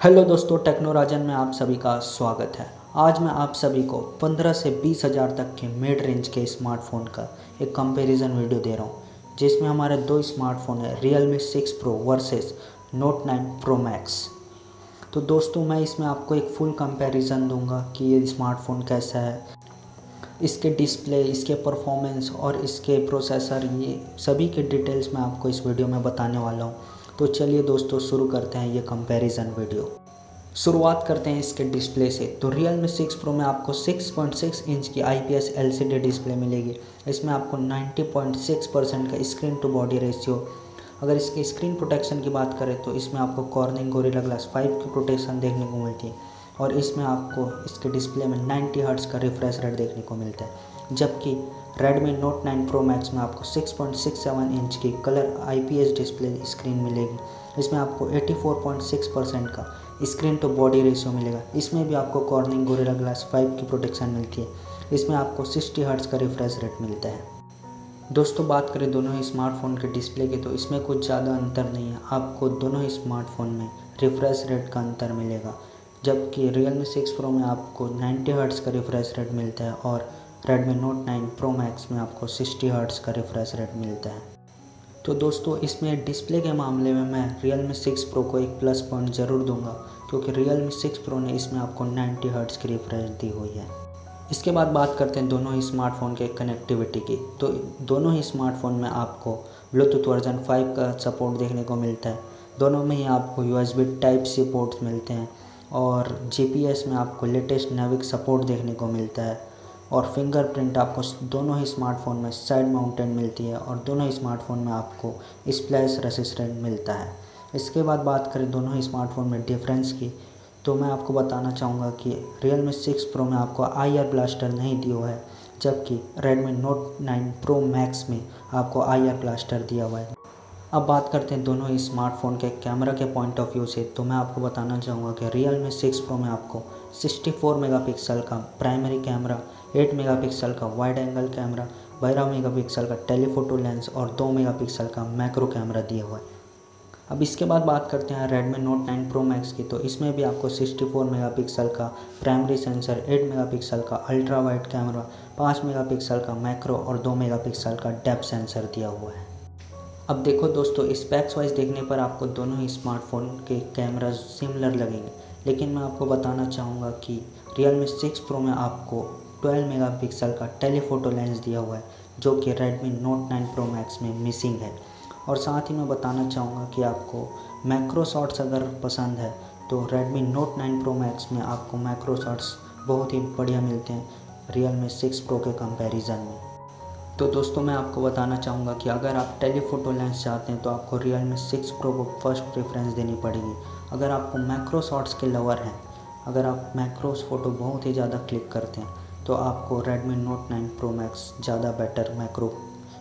Hello दोस्तों, टेक्नोराजन में आप सभी का स्वागत है। आज मैं आप सभी को 15 से 20 हज़ार तक के मिड रेंज के स्मार्टफोन का एक कंपैरिजन वीडियो दे रहा हूँ, जिसमें हमारे दो स्मार्टफोन है Realme 6 Pro versus Note 9 Pro Max। तो दोस्तों, मैं इसमें आपको एक फुल कंपैरिजन दूंगा कि ये स्मार्टफोन कैसा है, इसके डिस्प्ले, इसके परफॉर्मेंस और इसके प्रोसेसर, ये सभी के डिटेल्स मैं आपको इस वीडियो में बताने वाला हूँ। तो चलिए दोस्तों, शुरू करते हैं ये कंपैरिजन वीडियो। शुरुआत करते हैं इसके डिस्प्ले से। तो Realme 6 Pro में आपको 6.6 इंच की IPS LCD डिस्प्ले मिलेगी। इसमें आपको 90.6% का स्क्रीन टू बॉडी रेशियो। अगर इसकी स्क्रीन प्रोटेक्शन की बात करें तो इसमें आपको कॉर्निंग गोरिल्ला ग्लास 5 की प्रोटेक्शन देखने को मिलती है और इसमें आपको इसके डिस्प्ले में 90 हर्ट्ज़ का रिफ्रेश रेट देखने को मिलता है। जबकि Redmi Note 9 Pro Max में आपको 6.67 इंच की कलर IPS डिस्प्ले स्क्रीन मिलेगी। इसमें आपको 84.6% का स्क्रीन टू बॉडी रेशियो मिलेगा। इसमें भी आपको कॉर्निंग गोरिल्ला ग्लास 5 की प्रोटेक्शन मिलती है। इसमें आपको 60 हर्ट्ज़ का रिफ्रेश रेट मिलता है। दोस्तों, बात करें दोनों ही स्मार्टफोन के डिस्प्ले की तो इसमें कुछ ज़्यादा अंतर नहीं है। आपको दोनों ही स्मार्टफोन में रिफ्रेश रेट का अंतर मिलेगा। जबकि Realme 6 Pro में आपको 90 हर्ट्ज़ का रिफ्रेश रेट मिलता है और Redmi Note 9 Pro Max में आपको 60 हर्ट्ज़ का रिफ्रेश रेट मिलता है। तो दोस्तों, इसमें डिस्प्ले के मामले में मैं Realme 6 Pro को एक प्लस पॉइंट ज़रूर दूंगा, क्योंकि Realme 6 Pro ने इसमें आपको 90 हर्ट्ज़ की रिफ्रेश दी हुई है। इसके बाद बात करते हैं दोनों ही स्मार्टफोन के कनेक्टिविटी की। तो दोनों ही स्मार्टफोन में आपको ब्लूटूथ वर्जन 5 का सपोर्ट देखने को मिलता है। दोनों में ही आपको USB Type-C पोर्ट्स मिलते हैं और GPS में आपको लेटेस्ट नेविक सपोर्ट देखने को मिलता है और फिंगरप्रिंट आपको दोनों ही स्मार्टफोन में साइड माउंटेड मिलती है और दोनों ही स्मार्टफोन में आपको स्प्लैश रेसिस्टेंट मिलता है। इसके बाद बात करें दोनों ही स्मार्टफोन में डिफरेंस की, तो मैं आपको बताना चाहूँगा कि Realme 6 Pro में आपको IR ब्लास्टर नहीं दिया हुआ है, जबकि Redmi Note 9 Pro Max में आपको IR ब्लास्टर दिया हुआ है। अब बात करते हैं दोनों ही स्मार्टफोन के कैमरा के पॉइंट ऑफ व्यू से, तो मैं आपको बताना चाहूँगा कि Realme 6 Pro में आपको 64 मेगापिक्सल का प्राइमरी कैमरा, 8 मेगापिक्सल का वाइड एंगल कैमरा, 12 मेगापिक्सल का टेलीफोटो लेंस और 2 मेगापिक्सल का मैक्रो कैमरा दिया हुआ है। अब इसके बाद बात करते हैं Redmi Note 9 Pro Max की, तो इसमें भी आपको 64 मेगापिक्सल का प्राइमरी सेंसर, 8 मेगापिक्सल का अल्ट्रा वाइड कैमरा, 5 मेगापिक्सल का मैक्रो और 2 मेगापिक्सल का डेप्थ सेंसर दिया हुआ है। अब देखो दोस्तों, स्पेक्स वाइज देखने पर आपको दोनों ही स्मार्टफोन के कैमरा सिमिलर लगेंगे, लेकिन मैं आपको बताना चाहूँगा कि Realme 6 Pro में आपको 12 मेगापिक्सल का टेलीफोटो लेंस दिया हुआ है, जो कि Redmi Note 9 Pro Max में मिसिंग है। और साथ ही मैं बताना चाहूँगा कि आपको मैक्रो शॉट्स अगर पसंद है तो Redmi Note 9 Pro Max में आपको मैक्रो शॉट्स बहुत ही बढ़िया मिलते हैं Realme 6 Pro के कंपैरिजन में। तो दोस्तों, मैं आपको बताना चाहूँगा कि अगर आप टेलीफोटो लेंस चाहते हैं तो आपको Realme 6 Pro को फर्स्ट प्रेफरेंस देनी पड़ेगी। अगर आपको मैक्रो शॉट्स के लवर हैं, अगर आप मैक्रोस फ़ोटो बहुत ही ज़्यादा क्लिक करते हैं, तो आपको Redmi Note 9 Pro Max ज़्यादा बेटर मैक्रो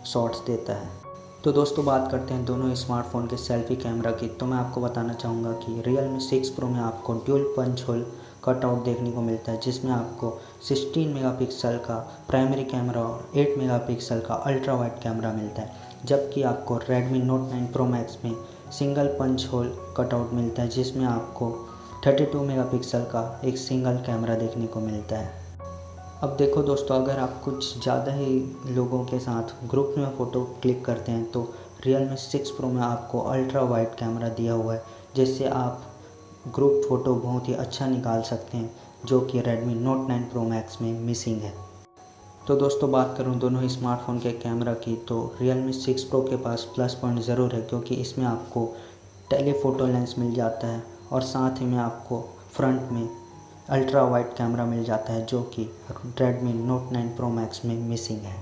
शॉट्स देता है। तो दोस्तों, बात करते हैं दोनों स्मार्टफोन के सेल्फी कैमरा की, तो मैं आपको बताना चाहूँगा कि Realme 6 Pro में आपको ड्यूल पंच होल कटआउट देखने को मिलता है, जिसमें आपको 16 मेगापिक्सल का प्राइमरी कैमरा और 8 मेगापिक्सल का अल्ट्रा वाइड कैमरा मिलता है। जबकि आपको Redmi Note 9 Pro Max में सिंगल पंच होल कटआउट मिलता है, जिसमें आपको 32 मेगापिक्सल का एक सिंगल कैमरा देखने को मिलता है। अब देखो दोस्तों, अगर आप कुछ ज़्यादा ही लोगों के साथ ग्रुप में फ़ोटो क्लिक करते हैं तो Realme 6 Pro में आपको अल्ट्रा वाइड कैमरा दिया हुआ है, जिससे आप ग्रुप फ़ोटो बहुत ही अच्छा निकाल सकते हैं, जो कि Redmi Note 9 Pro Max में मिसिंग है। तो दोस्तों, बात करूं दोनों ही स्मार्टफोन के कैमरा की, तो Realme 6 Pro के पास प्लस पॉइंट ज़रूर है, क्योंकि इसमें आपको टेलीफोटो लेंस मिल जाता है और साथ ही में आपको फ्रंट में अल्ट्रा वाइड कैमरा मिल जाता है, जो कि Redmi Note 9 Pro Max में मिसिंग है।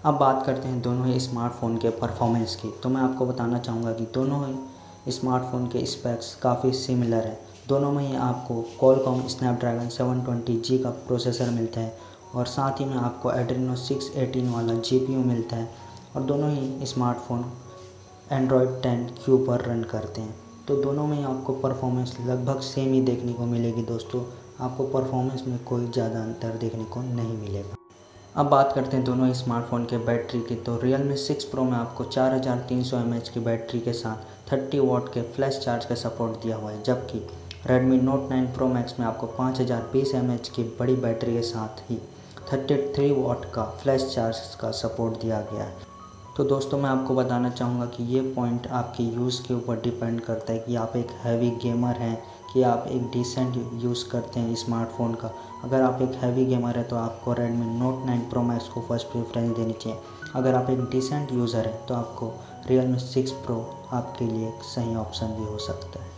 अब बात करते हैं दोनों ही स्मार्टफोन के परफॉर्मेंस की, तो मैं आपको बताना चाहूँगा कि दोनों ही स्मार्टफोन के स्पेक्स काफ़ी सिमिलर है। दोनों में ही आपको Qualcomm Snapdragon 720G का प्रोसेसर मिलता है और साथ ही में आपको Adreno 618 वाला GPU मिलता है और दोनों ही स्मार्टफोन Android 10Q पर रन करते हैं। तो दोनों में ही आपको परफॉर्मेंस लगभग सेम ही देखने को मिलेगी दोस्तों, आपको परफॉर्मेंस में कोई ज़्यादा अंतर देखने को नहीं मिलेगा। अब बात करते हैं दोनों स्मार्टफोन के बैटरी की, तो Realme 6 Pro में आपको 4300 mAh की बैटरी के साथ 30 वाट के फ्लैश चार्ज का सपोर्ट दिया हुआ है, जबकि Redmi Note 9 Pro Max में आपको 5020 mAh की बड़ी बैटरी के साथ ही 33 वाट का फ्लैश चार्ज का सपोर्ट दिया गया है। तो दोस्तों मैं आपको बताना चाहूँगा कि ये पॉइंट आपके यूज़ के ऊपर डिपेंड करता है कि आप एक हैवी गेमर हैं कि आप एक डिसेंट यूज़ करते हैं स्मार्टफोन का। अगर आप एक हैवी गेमर है तो आपको Redmi Note 9 Pro Max को फर्स्ट प्रेफरेंस देनी चाहिए। अगर आप एक डिसेंट यूज़र है तो आपको Realme 6 Pro आपके लिए एक सही ऑप्शन भी हो सकता है।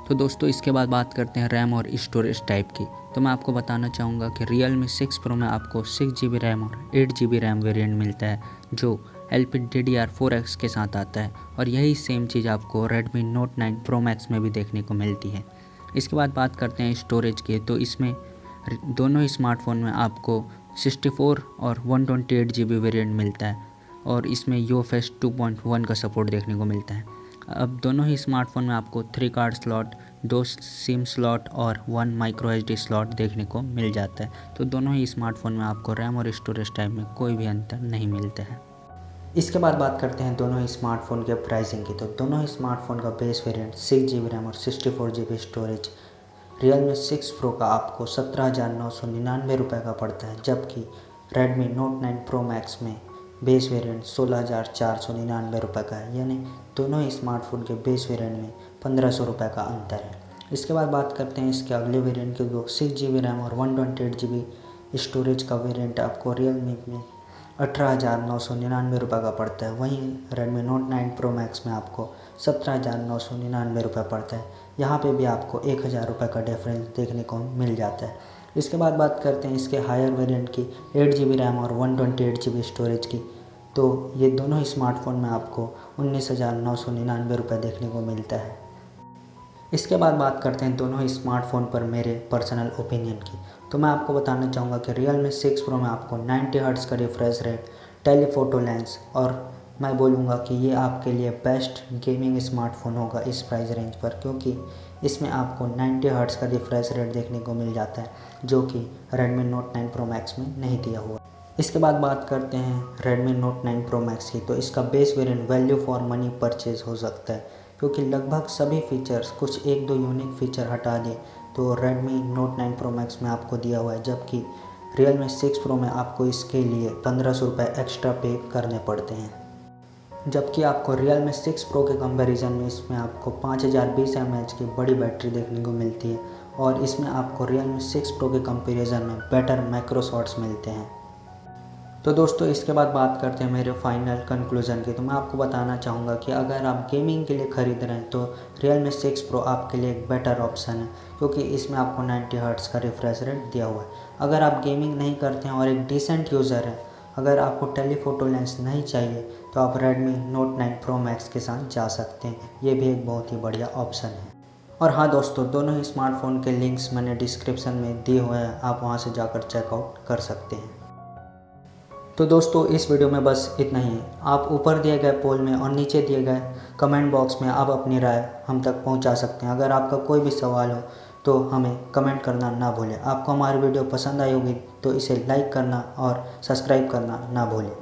तो दोस्तों इसके बाद बात करते हैं रैम और स्टोरेज टाइप की। तो मैं आपको बताना चाहूँगा कि Realme 6 Pro में आपको 6GB रैम और 8GB रैम वेरिएंट मिलता है जो LPDDR4X के साथ आता है, और यही सेम चीज़ आपको Redmi Note 9 Pro Max में भी देखने को मिलती है। इसके बाद बात करते हैं स्टोरेज की। तो इसमें दोनों ही स्मार्टफोन में आपको 64 और 128GB वेरिएंट मिलता है, और इसमें UFS 2.1 का सपोर्ट देखने को मिलता है। अब दोनों ही स्मार्टफोन में आपको 3 कार्ड स्लॉट, 2 सिम स्लॉट और 1 माइक्रो SD स्लॉट देखने को मिल जाता है। तो दोनों ही स्मार्टफोन में आपको रैम और स्टोरेज टाइप में कोई भी अंतर नहीं मिलता है। इसके बाद बात करते हैं दोनों ही स्मार्टफोन के प्राइसिंग की। तो दोनों ही स्मार्टफोन का बेस वेरिएंट 6GB रैम और 64GB स्टोरेज Realme 6 Pro का आपको 17,999 रुपये का पड़ता है, जबकि Redmi Note 9 Pro Max में बेस वेरिएंट 16,499 रुपये का है। यानी दोनों ही स्मार्टफोन के बेस वेरिएंट में 1,500 रुपये का अंतर है। इसके बाद बात करते हैं इसके अगले वेरिएंट की। 6GB रैम और 128GB स्टोरेज का वेरिएंट आपको Realme में 18,999 रुपये का पड़ता है। वहीं Redmi Note 9 Pro Max में आपको 17,999 रुपये पड़ता है। यहाँ पे भी आपको 1,000 रुपये का डिफरेंस देखने को मिल जाता है। इसके बाद बात करते हैं इसके हायर वेरिएंट की 8GB रैम और 128GB स्टोरेज की। तो ये दोनों ही स्मार्टफोन में आपको 19,999 रुपये देखने को मिलता है। इसके बाद बात करते हैं दोनों ही स्मार्टफोन पर मेरे पर्सनल ओपिनियन की। तो मैं आपको बताना चाहूँगा कि Realme 6 Pro में आपको 90 हर्ट्ज़ का रिफ्रेश रेट, टेलीफोटो लेंस, और मैं बोलूँगा कि ये आपके लिए बेस्ट गेमिंग स्मार्टफोन होगा इस प्राइस रेंज पर, क्योंकि इसमें आपको 90 हर्ट्ज़ का रिफ्रेश रेट देखने को मिल जाता है जो कि Redmi Note 9 Pro Max में नहीं दिया हुआ। इसके बाद बात करते हैं Redmi Note 9 Pro Max की। तो इसका base variant value for money purchase हो सकता है, क्योंकि लगभग सभी फीचर्स, कुछ 1-2 यूनिक फीचर हटा दें तो Redmi Note 9 Pro Max में आपको दिया हुआ है, जबकि Realme 6 Pro में आपको इसके लिए 1,500 रुपये एक्स्ट्रा पे करने पड़ते हैं। जबकि आपको Realme 6 Pro के कंपैरिजन में इसमें आपको 5020 mAh की बड़ी बैटरी देखने को मिलती है, और इसमें आपको Realme 6 Pro के कंपैरिजन में बेटर मैक्रो शॉट्स मिलते हैं। तो दोस्तों इसके बाद बात करते हैं मेरे फाइनल कंक्लूजन की। तो मैं आपको बताना चाहूँगा कि अगर आप गेमिंग के लिए ख़रीद रहे हैं तो Realme 6 Pro आपके लिए एक बेटर ऑप्शन है, क्योंकि इसमें आपको 90 हर्ट्ज़ का रिफ्रेश रेट दिया हुआ है। अगर आप गेमिंग नहीं करते हैं और एक डिसेंट यूज़र हैं, अगर आपको टेलीफोटो लेंस नहीं चाहिए तो आप Redmi Note 9 Pro Max के साथ जा सकते हैं। ये भी एक बहुत ही बढ़िया ऑप्शन है। और हाँ दोस्तों, दोनों ही स्मार्टफोन के लिंक्स मैंने डिस्क्रिप्शन में दिए हुए हैं, आप वहाँ से जाकर चेकआउट कर सकते हैं। तो दोस्तों इस वीडियो में बस इतना ही है। आप ऊपर दिए गए पोल में और नीचे दिए गए कमेंट बॉक्स में आप अपनी राय हम तक पहुंचा सकते हैं। अगर आपका कोई भी सवाल हो तो हमें कमेंट करना ना भूलें। आपको हमारी वीडियो पसंद आई होगी तो इसे लाइक करना और सब्सक्राइब करना ना भूलें।